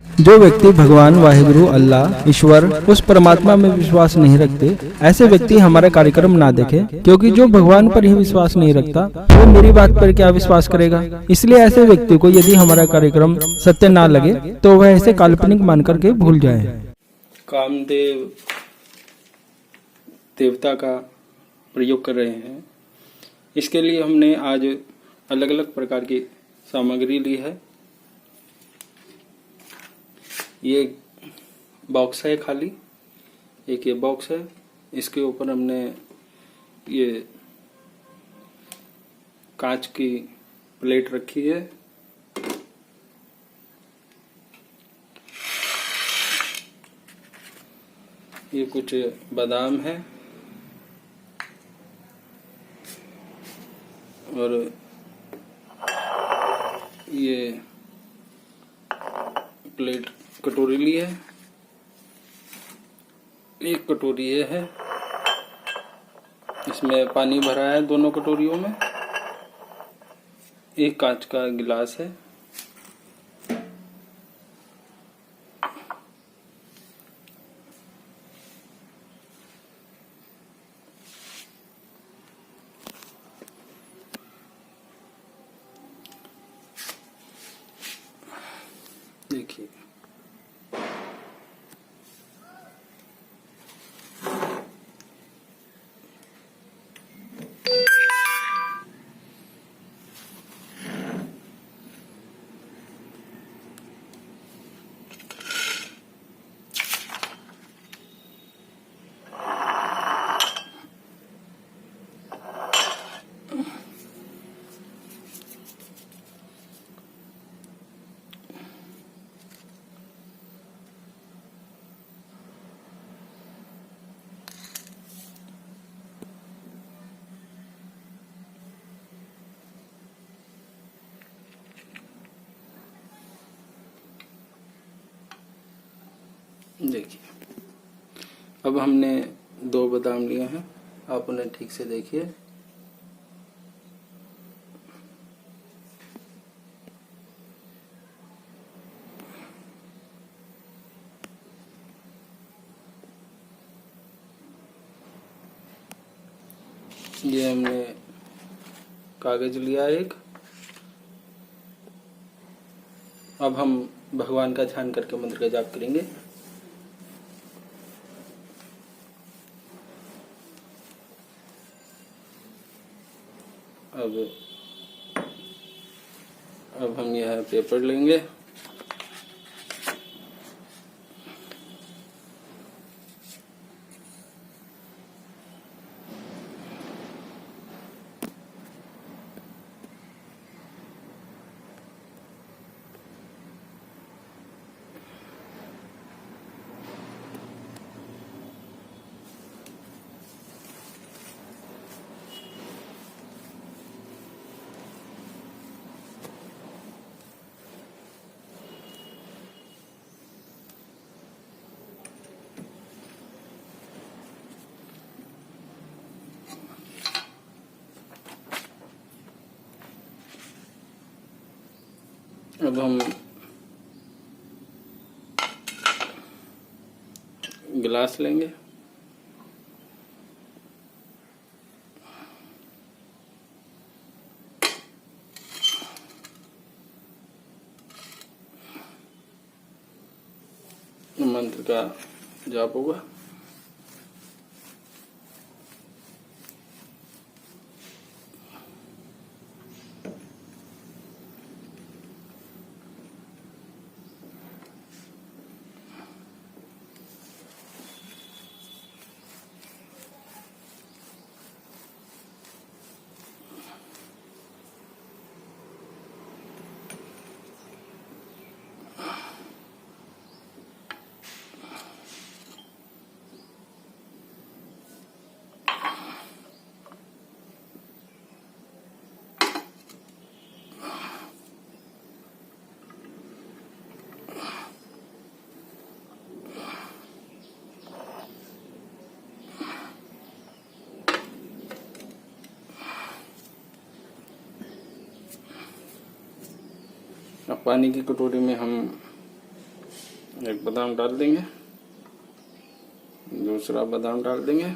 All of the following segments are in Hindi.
जो व्यक्ति भगवान वाहिगुरु अल्लाह ईश्वर उस परमात्मा में विश्वास नहीं रखते, ऐसे व्यक्ति हमारा कार्यक्रम ना देखें, क्योंकि जो भगवान पर ही विश्वास नहीं रखता वो मेरी बात पर क्या विश्वास करेगा। इसलिए ऐसे व्यक्ति को यदि हमारा कार्यक्रम सत्य ना लगे तो वह ऐसे काल्पनिक मान करके भूल जाए। कामदेव देवता का प्रयोग कर रहे हैं। इसके लिए हमने आज अलग अलग प्रकार की सामग्री ली है। ये बॉक्स है खाली, एक ये बॉक्स है, इसके ऊपर हमने ये कांच की प्लेट रखी है। ये कुछ बादाम है और ये प्लेट कटोरी ली है। एक कटोरी ये है, इसमें पानी भरा है दोनों कटोरियों में। एक कांच का गिलास है। देखिए देखिए अब हमने 2 बादाम लिए हैं। आप उन्हें ठीक से देखिए। ये हमने कागज लिया एक। अब हम भगवान का ध्यान करके मंत्र का जाप करेंगे। अब हम यह पेपर लेंगे। अब हम गिलास लेंगे। मंत्र का जाप होगा। अब पानी की कटोरी में हम एक बादाम डाल देंगे, दूसरा बादाम डाल देंगे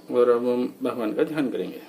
और अब हम भगवान का ध्यान करेंगे।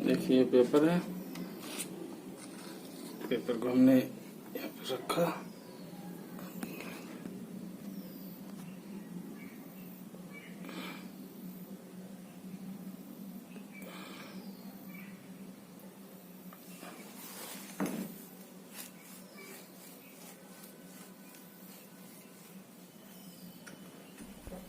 देखिए पेपर है, पेपर को हमने यहाँ पर रखा।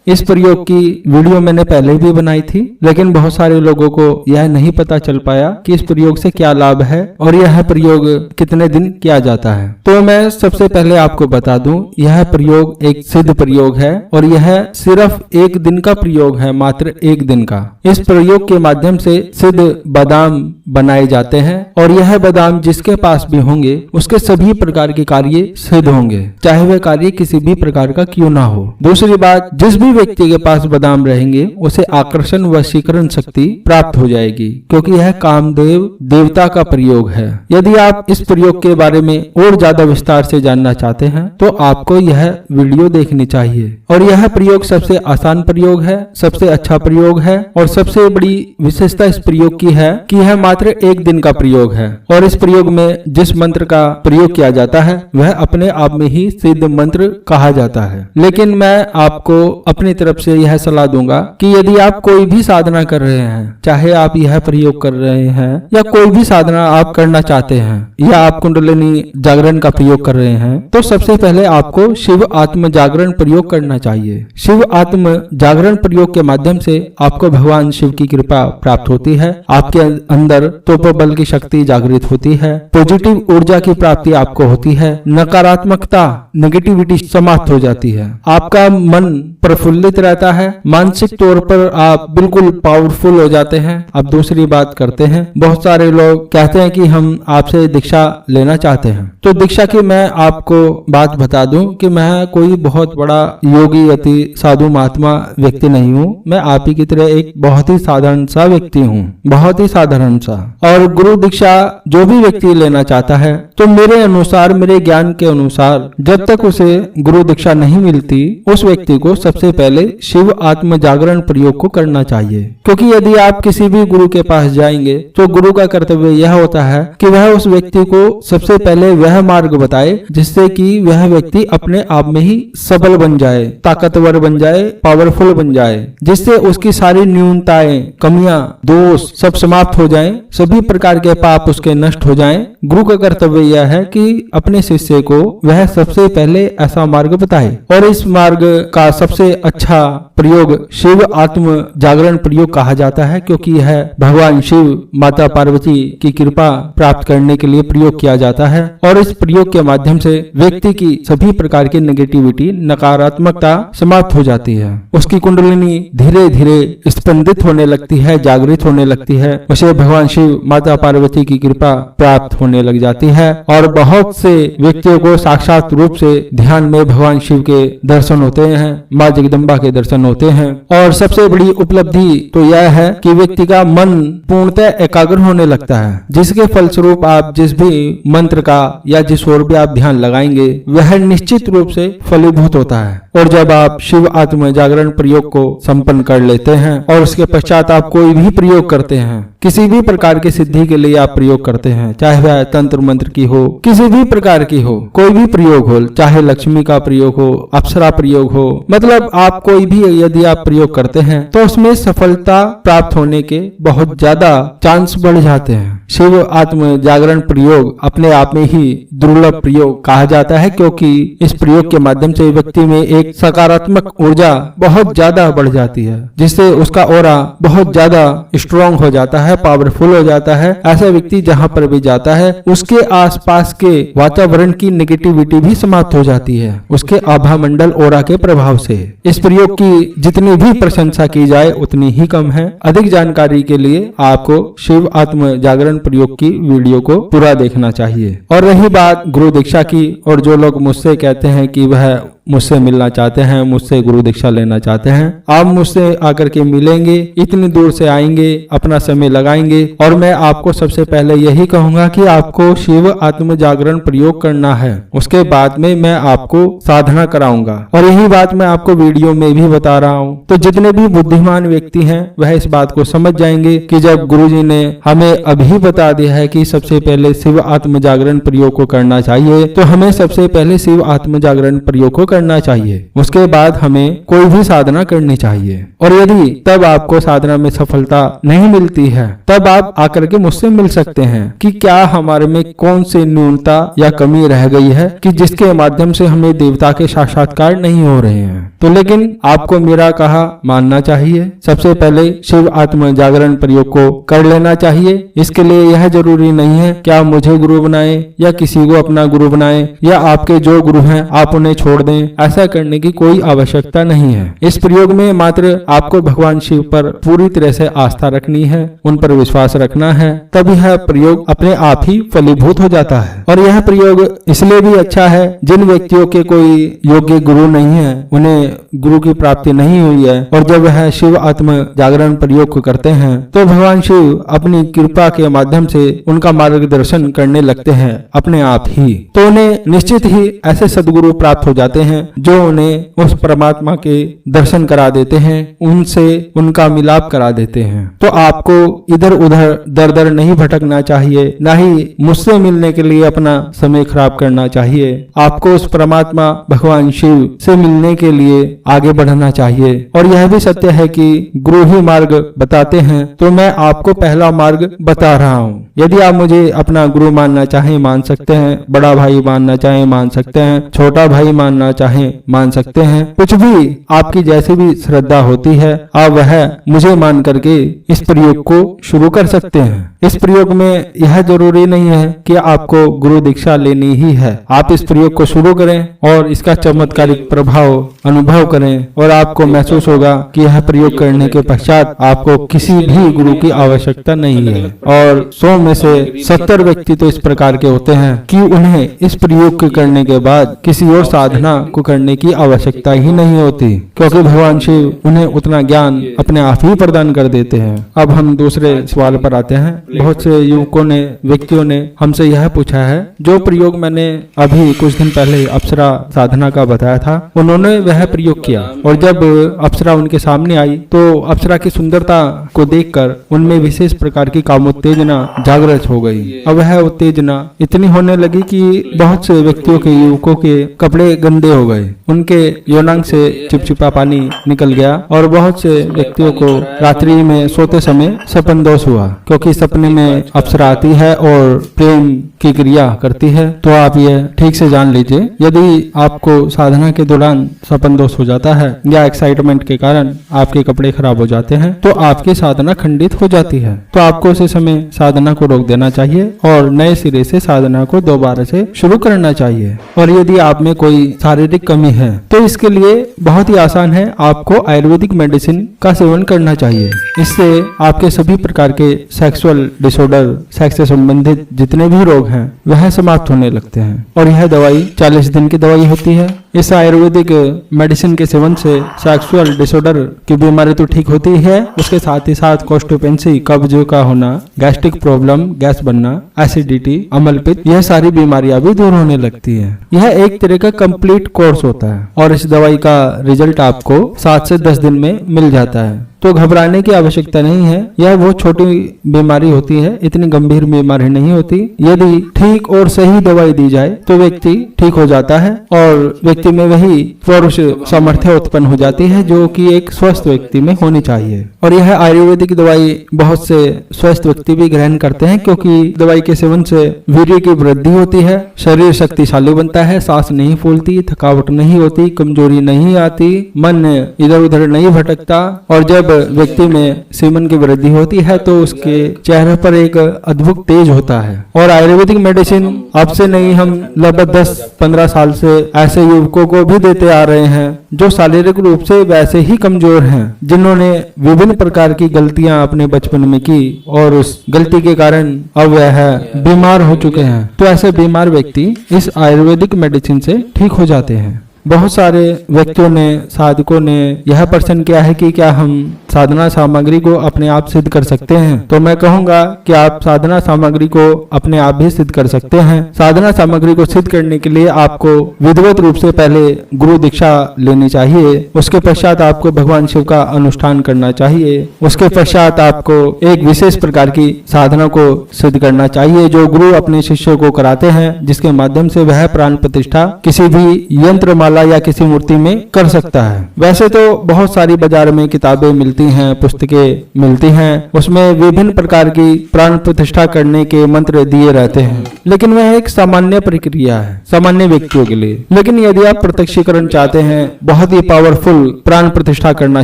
इस प्रयोग की वीडियो मैंने पहले भी बनाई थी, लेकिन बहुत सारे लोगों को यह नहीं पता चल पाया कि इस प्रयोग से क्या लाभ है और यह प्रयोग कितने दिन किया जाता है। तो मैं सबसे पहले आपको बता दूं, यह प्रयोग एक सिद्ध प्रयोग है और यह सिर्फ एक दिन का प्रयोग है, मात्र एक दिन का। इस प्रयोग के माध्यम से सिद्ध बादाम बनाए जाते हैं और यह बादाम जिसके पास भी होंगे उसके सभी प्रकार के कार्य सिद्ध होंगे, चाहे वह कार्य किसी भी प्रकार का क्यों ना हो। दूसरी बात, जिस भी व्यक्ति के पास बादाम रहेंगे उसे आकर्षण वशीकरण शक्ति प्राप्त हो जाएगी, क्योंकि यह कामदेव देवता का प्रयोग है। यदि आप इस प्रयोग के बारे में और ज्यादा विस्तार से जानना चाहते हैं तो आपको यह वीडियो देखनी चाहिए। और यह प्रयोग सबसे आसान प्रयोग है, सबसे अच्छा प्रयोग है और सबसे बड़ी विशेषता इस प्रयोग की है कि यह मात्र एक दिन का प्रयोग है। और इस प्रयोग में जिस मंत्र का प्रयोग किया जाता है वह अपने आप में ही सिद्ध मंत्र कहा जाता है। लेकिन मैं आपको अपनी तरफ से यह सलाह दूंगा कि यदि आप कोई भी साधना कर रहे हैं, चाहे आप यह प्रयोग कर रहे हैं या कोई भी साधना आप करना चाहते हैं या आप कुंडलिनी जागरण का प्रयोग कर रहे हैं, तो सबसे पहले आपको शिव आत्म जागरण प्रयोग करना चाहिए। शिव आत्म जागरण प्रयोग के माध्यम से आपको भगवान शिव की कृपा प्राप्त होती है, आपके अंदर तोपोबल की शक्ति जागृत होती है, पॉजिटिव ऊर्जा की प्राप्ति आपको होती है, नकारात्मकता नेगेटिविटी समाप्त हो जाती है, आपका मन प्रफुल्लित रहता है, मानसिक तौर पर आप बिल्कुल पावरफुल हो जाते हैं। अब दूसरी बात करते हैं, बहुत सारे लोग कहते हैं कि हम आपसे दीक्षा लेना चाहते हैं। तो दीक्षा की मैं आपको बात बता दूं कि मैं कोई बहुत बड़ा योगी अति साधु महात्मा व्यक्ति नहीं हूं, मैं आप ही की तरह एक बहुत ही साधारण सा व्यक्ति हूं, बहुत ही साधारण सा। और गुरु दीक्षा जो भी व्यक्ति लेना चाहता है तो मेरे अनुसार, मेरे ज्ञान के अनुसार, जब तक उसे गुरु दीक्षा नहीं मिलती उस व्यक्ति को सबसे पहले शिव आत्म जागरण प्रयोग को करना चाहिए। क्योंकि यदि आप किसी भी गुरु के पास जाएंगे तो गुरु का कर्तव्य यह होता है कि वह उस व्यक्ति को सबसे पहले वह मार्ग बताए जिससे कि वह व्यक्ति अपने आप में ही सबल बन जाए, ताकतवर बन जाए, पावरफुल बन जाए, जिससे उसकी सारी न्यूनताएं, कमियां, दोष सब समाप्त हो जाएं, सभी प्रकार के पाप उसके नष्ट हो जाएं। गुरु का कर्तव्य यह है कि अपने शिष्य को वह सबसे पहले ऐसा मार्ग बताए और इस मार्ग का सबसे अच्छा प्रयोग शिव आत्म जागरण प्रयोग कहा जाता है, क्योंकि यह भगवान शिव, माता पार्वती की कृपा प्राप्त करने के लिए प्रयोग किया जाता है। और इस प्रयोग के माध्यम से व्यक्ति की सभी प्रकार की नेगेटिविटी, नकारात्मकता समाप्त हो जाती है, उसकी कुंडलिनी धीरे धीरे स्पंदित होने लगती है, जागृत होने लगती है, उसे भगवान शिव, माता पार्वती की कृपा प्राप्त होने लग जाती है। और बहुत से व्यक्तियों को साक्षात रूप से ध्यान में भगवान शिव के दर्शन होते हैं, माँ जगदम्बा के दर्शन होते हैं। और सबसे बड़ी उपलब्धि तो यह है कि व्यक्ति का मन पूर्णतः एकाग्र होने लगता है, जिसके फलस्वरूप आप जिस भी मंत्र का या जिस ओर भी आप ध्यान लगाएंगे वह निश्चित रूप से फलीभूत होता है। और जब आप शिव आत्म जागरण प्रयोग को संपन्न कर लेते हैं और उसके पश्चात आप कोई भी प्रयोग करते हैं, किसी भी प्रकार की सिद्धि के लिए आप प्रयोग करते हैं, चाहे वह तंत्र मंत्र की हो, किसी भी प्रकार की हो, कोई भी प्रयोग हो, चाहे लक्ष्मी का प्रयोग हो, अप्सरा प्रयोग हो, मतलब आप कोई भी यदि आप प्रयोग करते हैं तो उसमें सफलता प्राप्त होने के बहुत ज्यादा चांस बढ़ जाते हैं। शिव आत्म जागरण प्रयोग अपने आप में ही दुर्लभ प्रयोग कहा जाता है, क्योंकि इस प्रयोग के माध्यम से व्यक्ति में एक सकारात्मक ऊर्जा बहुत ज्यादा बढ़ जाती है, जिससे उसका ऑरा बहुत ज्यादा स्ट्रॉन्ग हो जाता है, पावरफुल हो जाता है। ऐसा व्यक्ति जहां पर भी जाता है उसके आसपास के वातावरण की नेगेटिविटी भी समाप्त हो जाती है, उसके आभा मंडल ऑरा के प्रभाव से। इस प्रयोग की जितनी भी प्रशंसा की जाए उतनी ही कम है। अधिक जानकारी के लिए आपको शिव आत्म जागरण प्रयोग की वीडियो को पूरा देखना चाहिए। और रही बात गुरु दीक्षा की, और जो लोग मुझसे कहते हैं कि वह मुझसे मिलना चाहते हैं, मुझसे गुरु दीक्षा लेना चाहते हैं, आप मुझसे आकर के मिलेंगे, इतनी दूर से आएंगे, अपना समय लगाएंगे, और मैं आपको सबसे पहले यही कहूंगा कि आपको शिव आत्म जागरण प्रयोग करना है। उसके बाद में मैं आपको साधना कराऊंगा, और यही बात मैं आपको वीडियो में भी बता रहा हूँ। तो जितने भी बुद्धिमान व्यक्ति हैं वह इस बात को समझ जाएंगे कि जब गुरुजी ने हमें अभी बता दिया है कि सबसे पहले शिव आत्म जागरण प्रयोग को करना चाहिए, तो हमें सबसे पहले शिव आत्म जागरण प्रयोग को करना चाहिए। उसके बाद हमें कोई भी साधना करनी चाहिए। और यदि तब आपको साधना में सफलता नहीं मिलती है, तब आप आकर के मुझसे मिल सकते हैं कि क्या हमारे में कौन सी न्यूनता या कमी रह गई है कि जिसके माध्यम से हमें देवता के साक्षात्कार नहीं हो रहे हैं। तो लेकिन आपको मेरा कहा मानना चाहिए। सबसे पहले शिव आत्म जागरण प्रयोग को कर लेना चाहिए। इसके लिए यह जरूरी नहीं है कि आप मुझे गुरु बनाएं या किसी को अपना गुरु बनाएं, या आपके जो गुरु हैं आप उन्हें छोड़ दें। ऐसा करने की कोई आवश्यकता नहीं है। इस प्रयोग में मात्र आपको भगवान शिव पर पूरी तरह से आस्था रखनी है, उन पर विश्वास रखना है, तब यह प्रयोग अपने आप ही फलीभूत हो जाता है। और यह प्रयोग इसलिए भी अच्छा है, जिन व्यक्तियों के कोई योग्य गुरु नहीं है, उन्हें गुरु की प्राप्ति नहीं हुई है, और जब वह शिव आत्म जागरण प्रयोग को करते हैं तो भगवान शिव अपनी कृपा के माध्यम से उनका मार्गदर्शन करने लगते हैं अपने आप ही। तो उन्हें निश्चित ही ऐसे सदगुरु प्राप्त हो जाते हैं जो उन्हें उस परमात्मा के दर्शन करा देते हैं, उनसे उनका मिलाप करा देते हैं। तो आपको इधर उधर दर दर नहीं भटकना चाहिए, ना ही मुझसे मिलने के लिए अपना समय खराब करना चाहिए। आपको उस परमात्मा भगवान शिव से मिलने के लिए आगे बढ़ना चाहिए। और यह भी सत्य है कि गुरु ही मार्ग बताते हैं, तो मैं आपको पहला मार्ग बता रहा हूँ। यदि आप मुझे अपना गुरु मानना चाहें मान सकते हैं, बड़ा भाई मानना चाहें मान सकते हैं, छोटा भाई मानना चाहें मान सकते हैं। कुछ भी आपकी जैसी भी श्रद्धा होती है, आप वह मुझे मान करके इस प्रयोग को शुरू कर सकते हैं। इस प्रयोग में यह जरूरी नहीं है कि आपको गुरु दीक्षा लेनी ही है। आप इस प्रयोग को शुरू करें और इसका चमत्कारिक प्रभाव अनुभव करें, और आपको महसूस होगा कि यह प्रयोग करने के पश्चात आपको किसी भी गुरु की आवश्यकता नहीं है। और 100 में से 70 व्यक्ति तो इस प्रकार के होते हैं कि उन्हें इस प्रयोग के करने के बाद किसी और साधना को करने की आवश्यकता ही नहीं होती, क्योंकि भगवान शिव उन्हें उतना ज्ञान अपने आप ही प्रदान कर देते हैं। अब हम दूसरे सवाल पर आते हैं। बहुत से युवकों ने, व्यक्तियों ने हमसे यह पूछा है, जो प्रयोग मैंने अभी कुछ दिन पहले अप्सरा साधना का बताया था, उन्होंने वह प्रयोग किया, और जब अप्सरा उनके सामने आई तो अप्सरा की सुंदरता को देखकर उनमें विशेष प्रकार की कामोत्तेजना जागृत हो गई। अब वह उत्तेजना इतनी होने लगी कि बहुत से व्यक्तियों के, युवकों के कपड़े गंदे हो गए, उनके योनांग से चिपचिपा पानी निकल गया, और बहुत से व्यक्तियों को रात्रि में सोते समय सपन दोष हुआ, क्योंकि सपने में अप्सरा आती है और प्रेम की क्रिया करती है। तो आप ये ठीक से जान लीजिए, यदि आपको साधना के दौरान सपन दोष हो जाता है या एक्साइटमेंट के कारण आपके कपड़े खराब हो जाते हैं, तो आपकी साधना खंडित हो जाती है। तो आपको उसी समय साधना को रोक देना चाहिए और नए सिरे से साधना को दोबारा से शुरू करना चाहिए। और यदि आप में कोई शारीरिक कमी है तो इसके लिए बहुत ही आसान है, आपको आयुर्वेदिक मेडिसिन का सेवन करना चाहिए। इससे आपके सभी प्रकार के सेक्सुअल डिसऑर्डर, सेक्स से संबंधित जितने भी रोग हैं वह समाप्त होने लगते हैं। और यह दवाई 40 दिन की दवाई होती है। इस आयुर्वेदिक मेडिसिन के सेवन से सेक्सुअल डिसऑर्डर की बीमारी तो ठीक होती है, उसके साथ ही साथ कॉन्स्टिपेंसी, कब्ज का होना, गैस्ट्रिक प्रॉब्लम, गैस बनना, एसिडिटी, अम्लपित्त, यह सारी बीमारियां भी दूर होने लगती है। यह एक तरह का कंप्लीट कोर्स होता है और इस दवाई का रिजल्ट आपको 7 से 10 दिन में मिल जाता है। तो घबराने की आवश्यकता नहीं है। यह वो छोटी बीमारी होती है, इतनी गंभीर बीमारी नहीं होती। यदि ठीक और सही दवाई दी जाए तो व्यक्ति ठीक हो जाता है और व्यक्ति में वही पौरुष सामर्थ्य उत्पन्न हो जाती है जो कि एक स्वस्थ व्यक्ति में होनी चाहिए। और यह आयुर्वेदिक दवाई बहुत से स्वस्थ व्यक्ति भी ग्रहण करते हैं, क्योंकि दवाई के सेवन से वीर्य की वृद्धि होती है, शरीर शक्तिशाली बनता है, सांस नहीं फूलती, थकावट नहीं होती, कमजोरी नहीं आती, मन इधर उधर नहीं भटकता। और जब व्यक्ति में सीमन की वृद्धि होती है तो उसके चेहरे पर एक अद्भुत तेज होता है। और आयुर्वेदिक मेडिसिन अब से नहीं, हम लगभग 10-15 साल से ऐसे युवकों को भी देते आ रहे हैं जो शारीरिक रूप से वैसे ही कमजोर हैं, जिन्होंने विभिन्न प्रकार की गलतियां अपने बचपन में की और उस गलती के कारण अब वह बीमार हो चुके हैं। तो ऐसे बीमार व्यक्ति इस आयुर्वेदिक मेडिसिन से ठीक हो जाते हैं। बहुत सारे व्यक्तियों ने, साधकों ने यह प्रश्न किया है कि क्या हम साधना सामग्री को अपने आप सिद्ध कर सकते हैं? तो मैं कहूंगा कि आप साधना सामग्री को अपने आप भी सिद्ध कर सकते हैं। साधना सामग्री को सिद्ध करने के लिए आपको विधिवत रूप से पहले गुरु दीक्षा लेनी चाहिए। उसके पश्चात आपको भगवान शिव का अनुष्ठान करना चाहिए। उसके पश्चात आपको एक विशेष प्रकार की साधना को सिद्ध करना चाहिए जो गुरु अपने शिष्यों को कराते हैं, जिसके माध्यम से वह प्राण प्रतिष्ठा किसी भी यंत्र माला या किसी मूर्ति में कर सकता है। वैसे तो बहुत सारी बाजार में किताबें मिलती हैं, पुस्तकें मिलती हैं, उसमें विभिन्न प्रकार की प्राण प्रतिष्ठा करने के मंत्र दिए रहते हैं, लेकिन वह एक सामान्य प्रक्रिया है सामान्य व्यक्तियों के लिए। लेकिन यदि आप प्रत्यक्षीकरण चाहते हैं, बहुत ही पावरफुल प्राण प्रतिष्ठा करना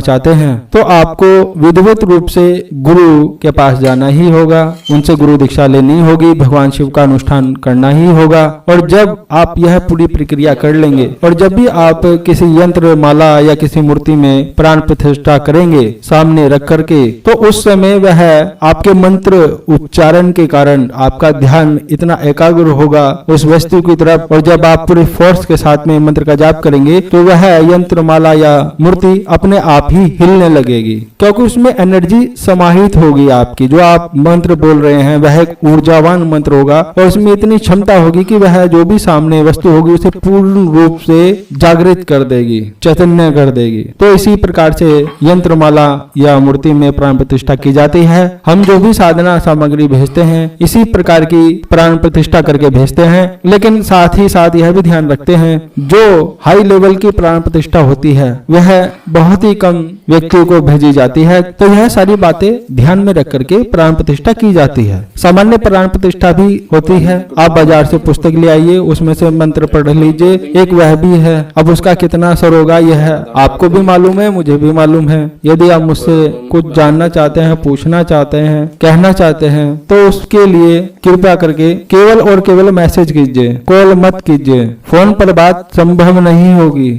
चाहते हैं, तो आपको विधिवत रूप से गुरु के पास जाना ही होगा, उनसे गुरु दीक्षा लेनी होगी, भगवान शिव का अनुष्ठान करना ही होगा। और जब आप यह पूरी प्रक्रिया कर लेंगे और जब भी आप किसी यंत्र माला या किसी मूर्ति में प्राण प्रतिष्ठा करेंगे सामने रख करके, तो उस समय वह आपके मंत्र उच्चारण के कारण आपका ध्यान इतना एकाग्र होगा उस वस्तु की तरफ, और जब आप पूरे फोर्स के साथ में मंत्र का जाप करेंगे तो वह यंत्र माला या मूर्ति अपने आप ही हिलने लगेगी, क्योंकि उसमें एनर्जी समाहित होगी आपकी। जो आप मंत्र बोल रहे हैं वह एक ऊर्जावान मंत्र होगा और उसमें इतनी क्षमता होगी कि वह जो भी सामने वस्तु होगी उसे पूर्ण रूप से जागृत कर देगी, चैतन्य कर देगी। तो इसी प्रकार से यंत्र माला या मूर्ति में प्राण प्रतिष्ठा की जाती है। हम जो भी साधना सामग्री भेजते हैं इसी प्रकार की प्राण प्रतिष्ठा करके भेजते हैं, लेकिन साथ ही साथ यह भी ध्यान रखते हैं जो हाई लेवल की प्राण प्रतिष्ठा होती है वह बहुत ही कम व्यक्तियों को भेजी जाती है। तो यह सारी बातें ध्यान में रख करके प्राण प्रतिष्ठा की जाती है। सामान्य प्राण प्रतिष्ठा भी होती है, आप बाजार से पुस्तक ले आइए, उसमें से मंत्र पढ़ लीजिए, एक वह भी है। अब उसका कितना असर होगा यह आपको भी मालूम है, मुझे भी मालूम है। यदि आप मुझसे कुछ जानना चाहते हैं, पूछना चाहते हैं, कहना चाहते हैं, तो उसके लिए कृपया करके केवल और केवल मैसेज कीजिए, कॉल मत कीजिए। फोन पर बात संभव नहीं होगी।